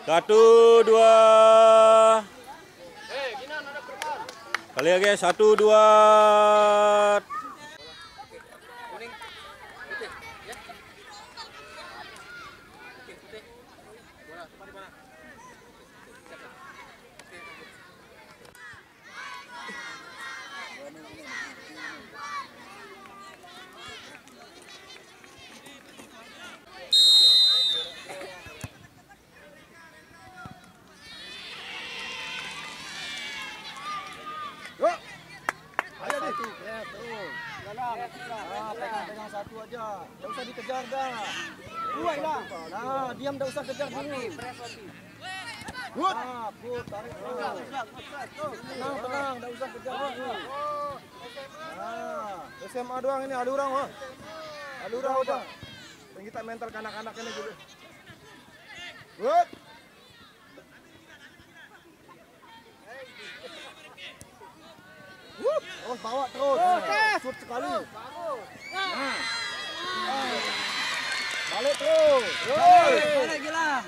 Satu, dua. Kali lagi, satu, dua. Pegang satu aja, nggak usah dikejar dah. Buat lah. Nah, diam, nggak usah kejar dulu. Nah, tarik dulu. Tenang, nggak usah kejar dulu. Nah, SMA doang ini, ada orang wah. Ada orang udah. Kita mental kanak-kanak ini dulu. Good. Terus bawa terus. Shoot sekali. Nah. Balik terus. Balik Gilang.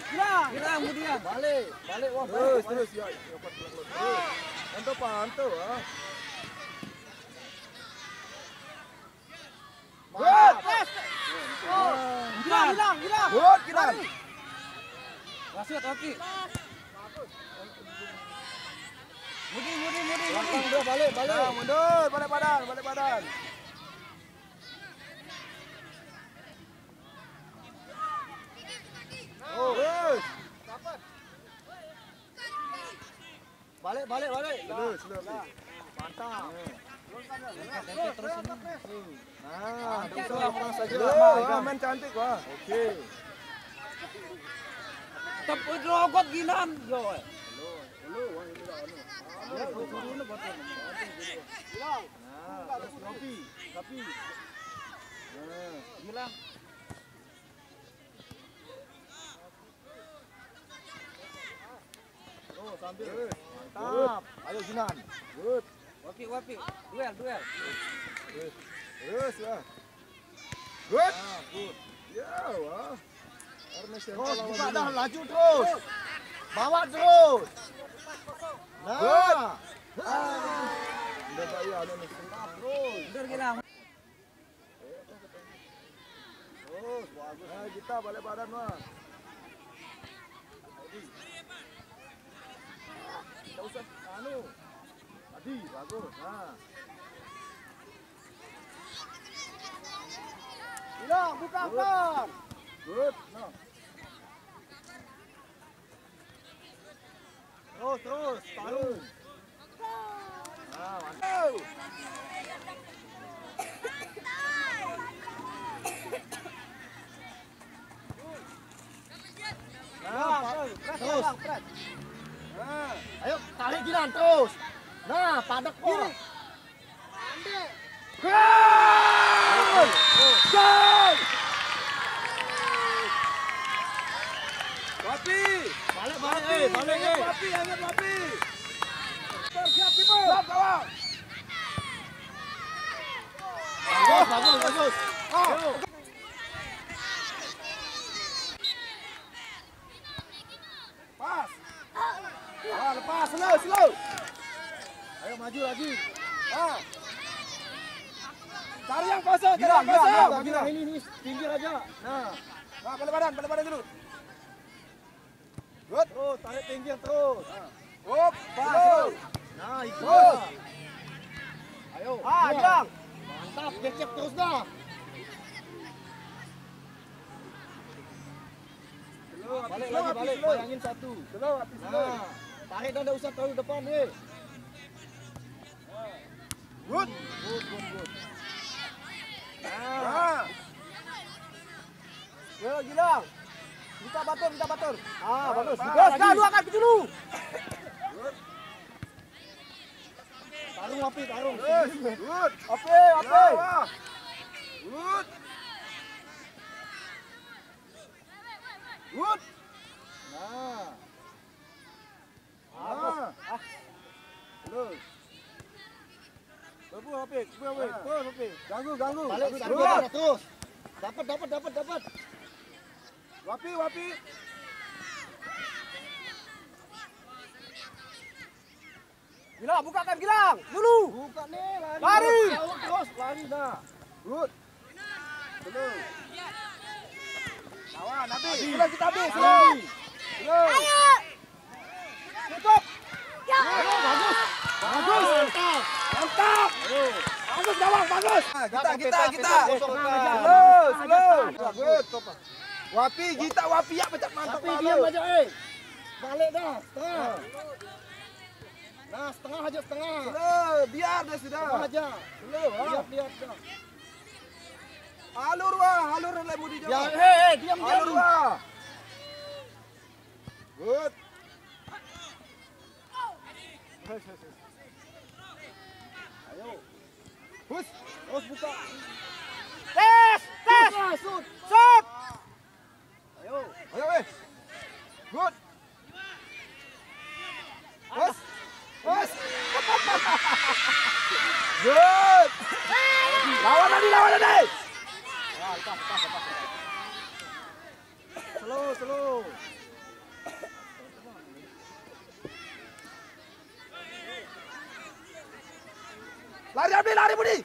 Gilang kemudian. Balik. Wah, terus ya. Pantu. Gilang. Good, Gilang. Wasit oke. Mudi. Udah balik. Mundur, balik badan. Oh, terus. Balik. Terus. Mantap. Terus ini. Nah, langsung saja. Main cantik wah. Oke. Tepuk rogot Gilang. Tapi. Gilang. Oh, sambil. Mantap. Ayo Jinan. Good. Wapi. Duel. Terus lah. Good. Good. Ya, wah. Terus buka dah, laju terus. Bawa terus. Nah. Good. Udah saya nih. Terus. Mundur Gilang. Terus bagus. Nah, kita balik badan mah. Tidak usah tadi bagus. Nah. Hilang, buka akar. Good. Nah. Terus, taruh. Nah, mantap. Terus. Nah, ayo tarik Gilang terus. Nah, padak kiri. Gol! Wapi! Balik. Wapi. Siap, Timur. Siap, kawan. Bagus. Pas. Lepas, slow. Ayo maju lagi. Cari yang kosong, Ini pinggir aja. Nah, balik badan dulu. Good. Oh, tarik pinggir terus. Pas. Nah, itu. Ayo. Gilang. Mantap, kecep terus dah. Balik. Bayangin satu. Nah, tarik dah, usah terlalu depan nih. Good. Nah. Yo, Gilang. Minta batur. Bagus. Dah, lu angkat dulu. Tarung Wapi. Good. Wapi. Good. Nah. Terus. Wapi. Ganggu. Balik terus. Dapat. Wapi. Gilang, bukakan Gilang. Dulu. Buka nih, lari. Terus lari dah. Good. Dulu. Lawan, habis. Sudah kita habis. Ayo. Tutup. Bagus. Mantap. Bagus gawang, bagus. Kita. Slow. Good. Wapi, kita Wapi ya macam mantap. Wapi diam aja, Balik dah, setengah. Nah, setengah aja, setengah. Slow, biar dah sudah. Setengah aja. Slow, biar dah. Halur lemu di jauh. Ya, diam. Halur wah. Good. Ayo. Terus buka. Tes. Shoot. Ayo, Good. Good. Lawan tadi. Lepas. Slow. Lari Budi.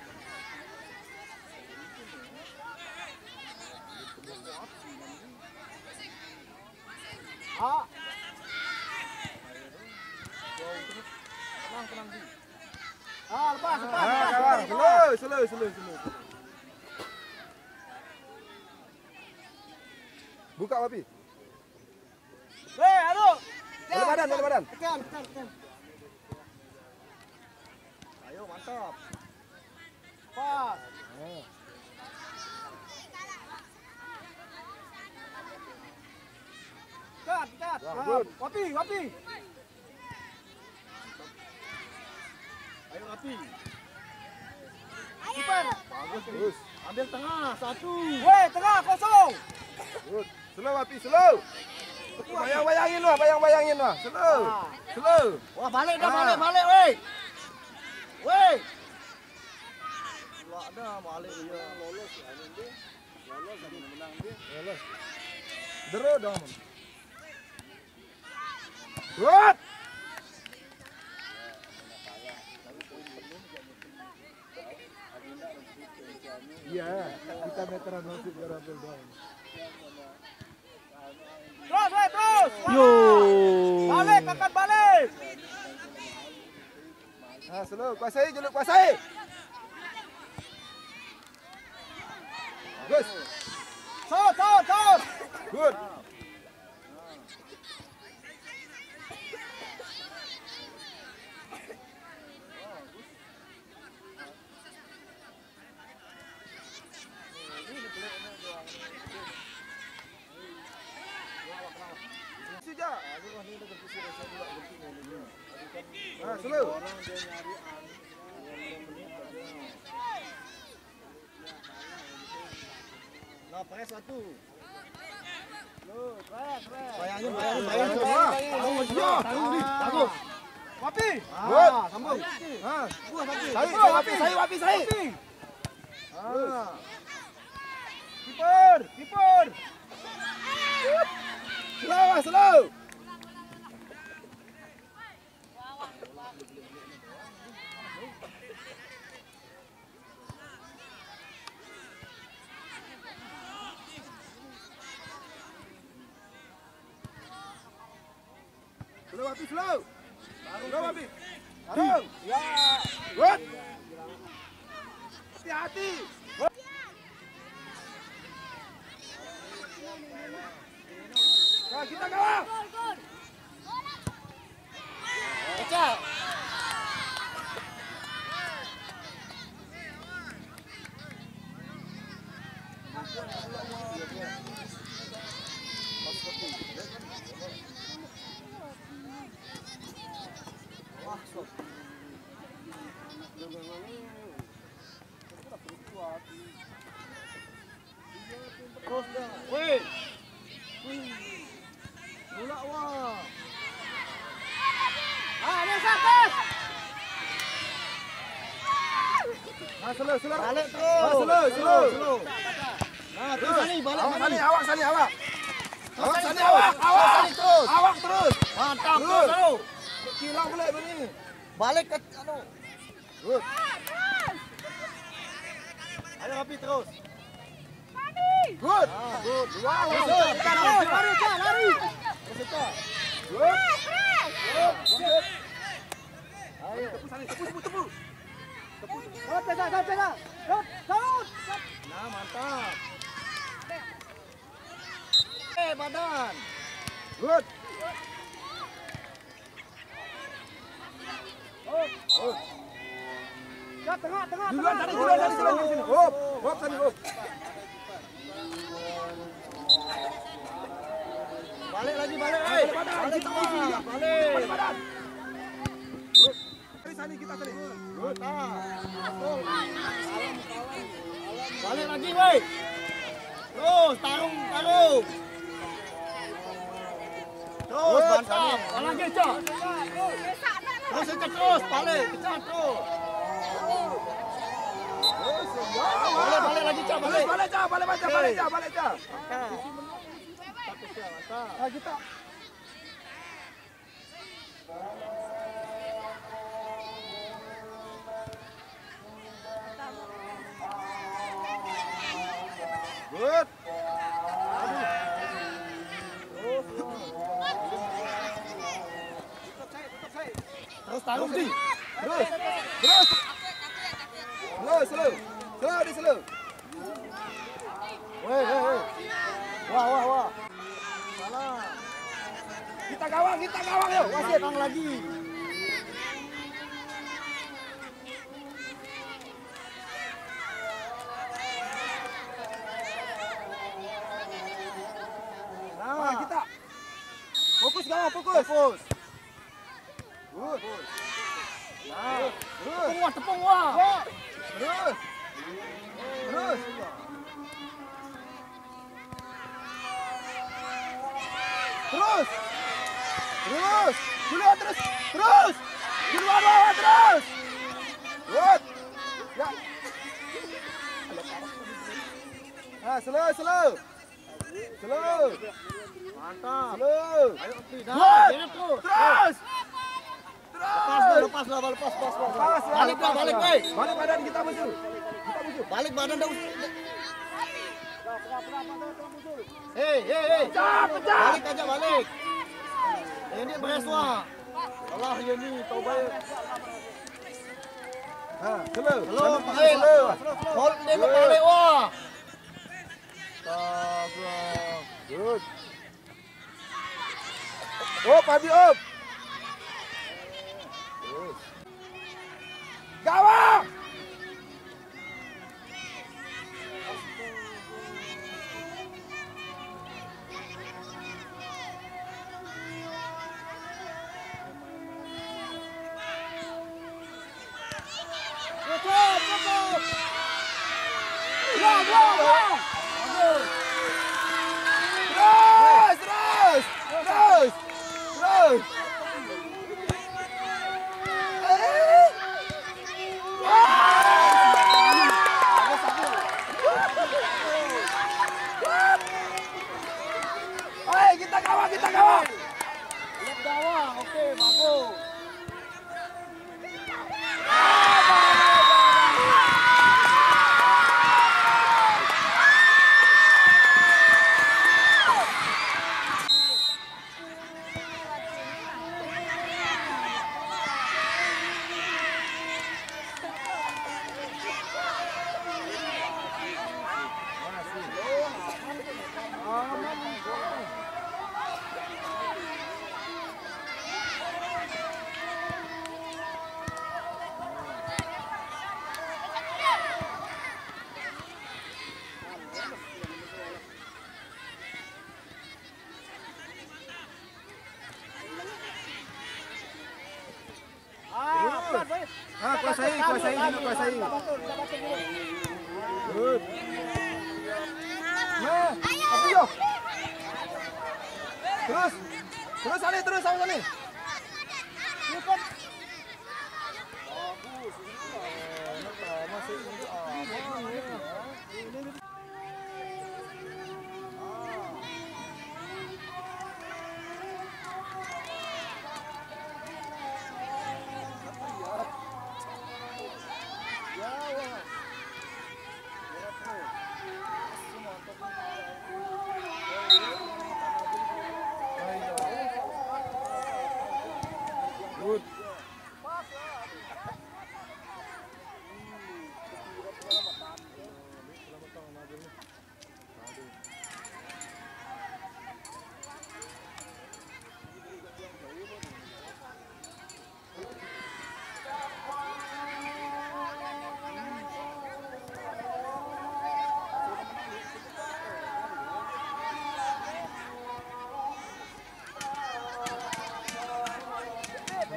Lepas. Slow. Buka Wapi. Aduh. Balik badan. Tekan. Ayo, mantap. Pas. Cut. Wapi. Ayo Wapi. Kiper. Bagus. Ambil tengah, 1. Tengah kosong. Good. Slow Wapi, slow. Bayangin lah. Slow. Wah, balik dah, balik, weh. Pula dah balik dia. Lolos menang dia. Lolos. Draw dong. Good. Iya, kita veteran nasib garapel doang. Terus. Yo. Balik. Nah, slow, kuasai. Bagus. Shot. Good. Slow. Nah, press 1. Bayangin. Bagus. Wapi. Good. Sambung. Wapi. Kiper. Slow. Slow. Wapi. Tarung. Ya. Good. Hati-hati. Nah, kita kalah. Kecil. Terus dah. Weh. Bola wah. Ada sakas. Slow. Balik terus. Slow. Nah, terus sini balik sini. Awak sini. Awak terus. Mantap terus. Kilang balik begini. Balik ke anu. Good. Ayo Rapi terus. Good. Good. Wow. Lari. Terus. Good. Good. Ayo. Tepuk. Pega. Saud. Nah, mantap. Badan. Good. Ya, tengah. Duluan dari sini. Hop, sana, hop. Balik lagi. Balik. Dari sini kita tadi. Good. Balik lagi, woi. Terus, tarung. Terus, mantap. Lagi, Cok. Terus, balik. Kejar, terus. Balik lagi, Cak. Balik, Cak. Mantap. Ah, kita. Good. Terus taruh di. Terus. Slow. Weh. Wah. Salah. Kita gawang yuk. Wasit tang lagi. Nah, kita. Fokus gawang, fokus. Good. Nah, tepung wah. Terus. Duluan terus. Duluan bawah terus. Good. Ya. Ah, slow. Mantap. Slow. Ayo, terus. Lepas. Balik, woi. Balik badan kita musuh. Balik badan dah. Hei. Balik aja. Ini bereswa. Allah ini taubat. Ha, slow. Hold dia balik wah. Good. Abi. Gawang! Cukup! Terus! Kita gawang. Lihat gawang. Oke, bagus. Kuasai. Good. Nah, ayo. Terus sama sini. Bagus. Masih aman ya. Good.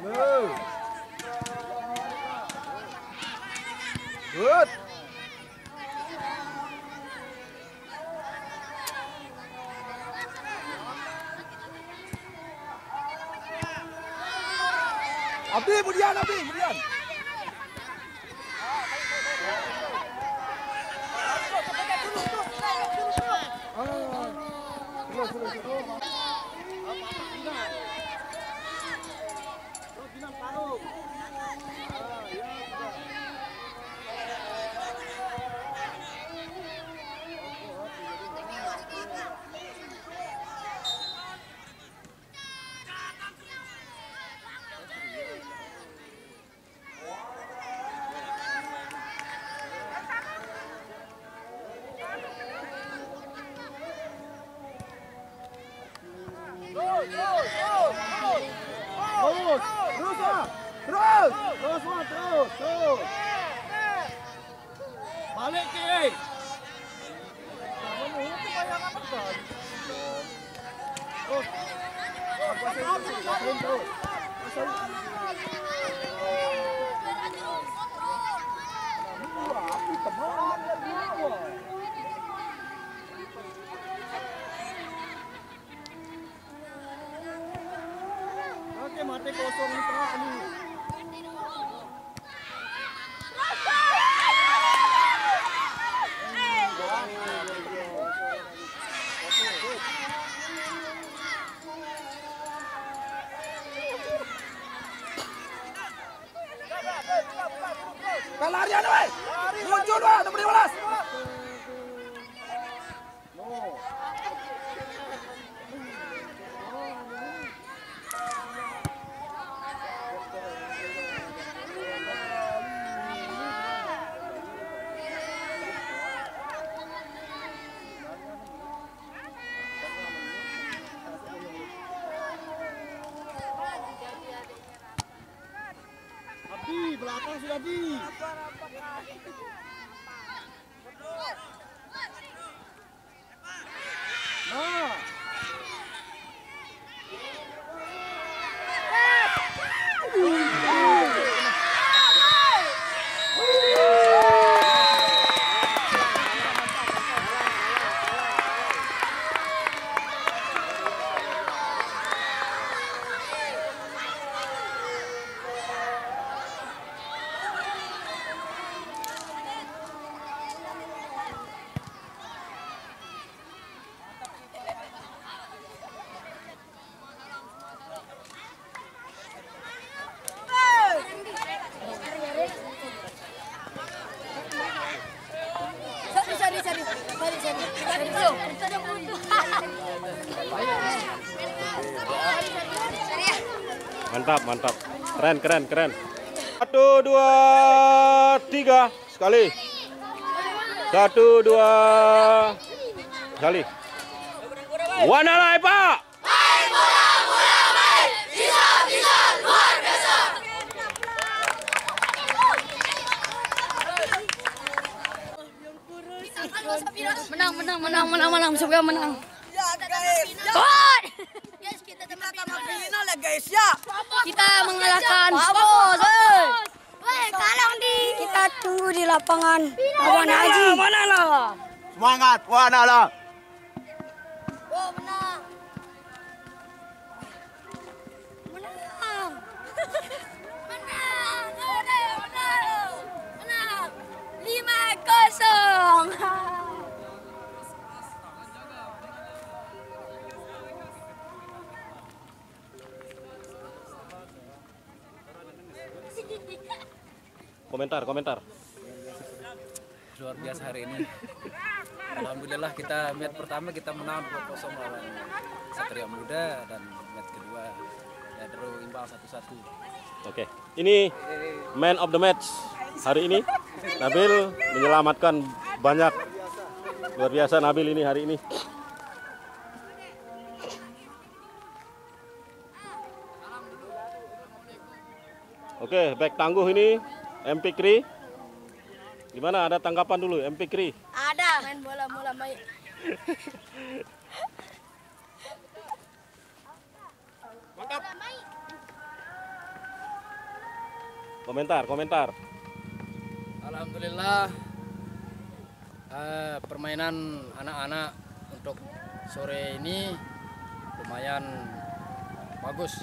Good. Good. Abdi, kemudian. Terus. Balik kiri. Oke, mati kosong di tengah ini. Larian, weh. Muncul, weh, nomor 15. Abdi, belakang sudah di. Nah. Mantap. Keren. 1, 2, 3. Sekali. 1, 2. Sekali. Wanalai, Pak. Main bola main. Bisa luar biasa. Menang. Semoga menang. Ya guys. God! Guys, kita dapat Final ya guys ya. Kita mengalahkan Papos. Woi, tolong kita tunggu di lapangan lawan Haji. Mana lah? Semangat, Wanala. Oh, menang. Menang. Menang. 5-0. Komentar. Luar biasa hari ini. Alhamdulillah kita match pertama kita menang 2-0 lawan Satria Muda dan match kedua Ya terus imbang 1-1. Oke, ini man of the match hari ini. Nabil menyelamatkan banyak. Luar biasa Nabil ini hari ini. Oke, back tangguh ini MP Kri. Gimana, ada tanggapan dulu MP Kri? Ada. Main bola baik. Mantap. Komentar. Alhamdulillah permainan anak-anak untuk sore ini lumayan bagus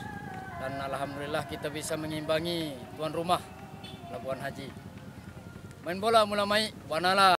dan alhamdulillah kita bisa mengimbangi tuan rumah Labuan Haji. Main bola mulai Wanala.